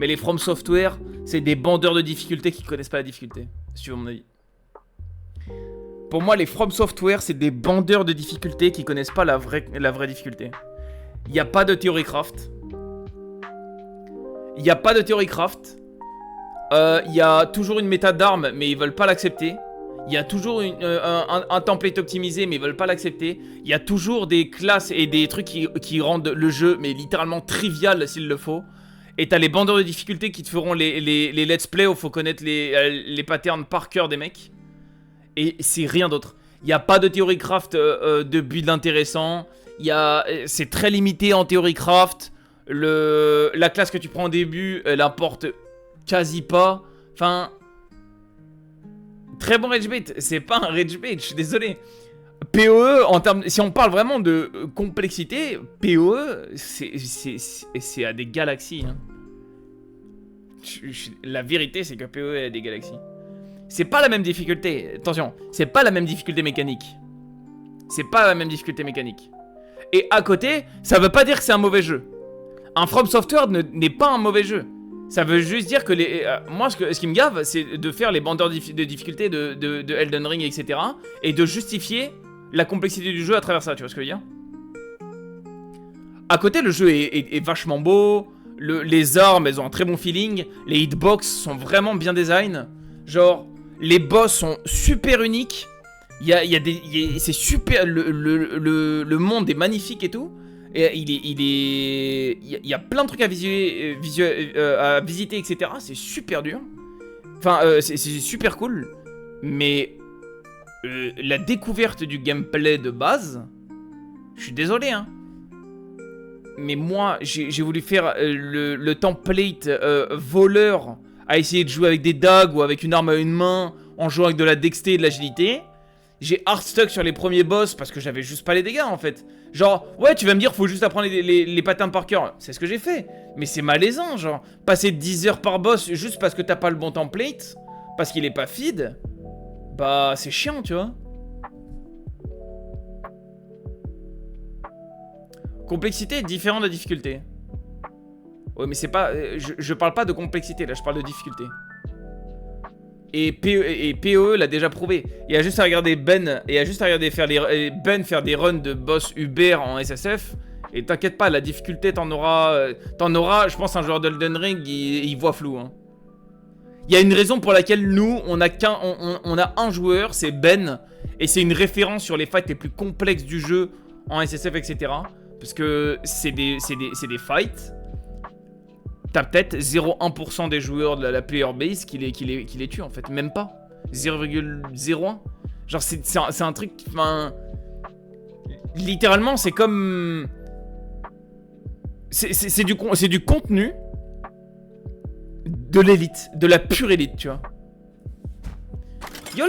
Mais les From Software, c'est des bandeurs de difficulté qui connaissent pas la difficulté. Si tu veux mon avis. Pour moi, les From Software, c'est des bandeurs de difficulté qui connaissent pas la vraie difficulté. Il n'y a pas de Theorycraft. Il n'y a pas de Theorycraft. Il y a toujours une méta d'armes, mais ils veulent pas l'accepter. Il y a toujours un template optimisé, mais ils veulent pas l'accepter. Il y a toujours des classes et des trucs qui rendent le jeu, mais littéralement trivial s'il le faut. Et t'as les bandeurs de difficulté qui te feront les let's play où faut connaître les patterns par cœur des mecs. Et c'est rien d'autre. Il n'y a pas de Theorycraft de build intéressant. C'est très limité en Theorycraft. La classe que tu prends au début, elle apporte quasi pas. Enfin... Très bon rage bait, c'est pas un rage bait, je suis désolé. PoE, en termes, si on parle vraiment de complexité, PoE, c'est à des galaxies. Hein. La vérité, c'est que PoE est à des galaxies. C'est pas la même difficulté, attention, c'est pas la même difficulté mécanique. C'est pas la même difficulté mécanique. Et à côté, ça veut pas dire que c'est un mauvais jeu. Un From Software n'est pas un mauvais jeu. Ça veut juste dire que moi, ce qui me gave, c'est de faire les bandeurs de difficulté de Elden Ring, etc. Et de justifier la complexité du jeu à travers ça, tu vois ce que je veux dire? À côté, le jeu est vachement beau. Les armes, elles ont un très bon feeling. Les hitbox sont vraiment bien design. Genre, les boss sont super uniques. C'est super... Le monde est magnifique et tout. Et il y a plein de trucs à à visiter, etc. C'est super dur. Enfin, c'est super cool. Mais la découverte du gameplay de base, je suis désolé, hein. Mais moi, j'ai voulu faire le template voleur à essayer de jouer avec des dagues ou avec une arme à une main en jouant avec de la dexté et de l'agilité. J'ai hard stuck sur les premiers boss parce que j'avais juste pas les dégâts en fait. Genre, ouais, tu vas me dire, faut juste apprendre les patterns par cœur. C'est ce que j'ai fait. Mais c'est malaisant, genre. Passer 10 heures par boss juste parce que t'as pas le bon template, parce qu'il est pas feed, bah, c'est chiant, tu vois. Complexité est différente de difficulté. Ouais, mais c'est pas... je parle pas de complexité, là, je parle de difficulté. Et PoE l'a déjà prouvé. Il y a juste à regarder Ben. Et il y a juste à regarder faire des runs de boss Uber en SSF. Et t'inquiète pas, la difficulté, t'en auras, je pense, un joueur d'Elden Ring, il voit flou. Hein. Il y a une raison pour laquelle nous, on a un joueur, c'est Ben. Et c'est une référence sur les fights les plus complexes du jeu en SSF, etc. Parce que c'est des fights. T'as peut-être 0,1% des joueurs de la player base qui les tuent en fait, même pas. 0,01. Genre c'est un truc, enfin... Littéralement c'est comme... C'est du contenu de l'élite, de la pure élite, tu vois.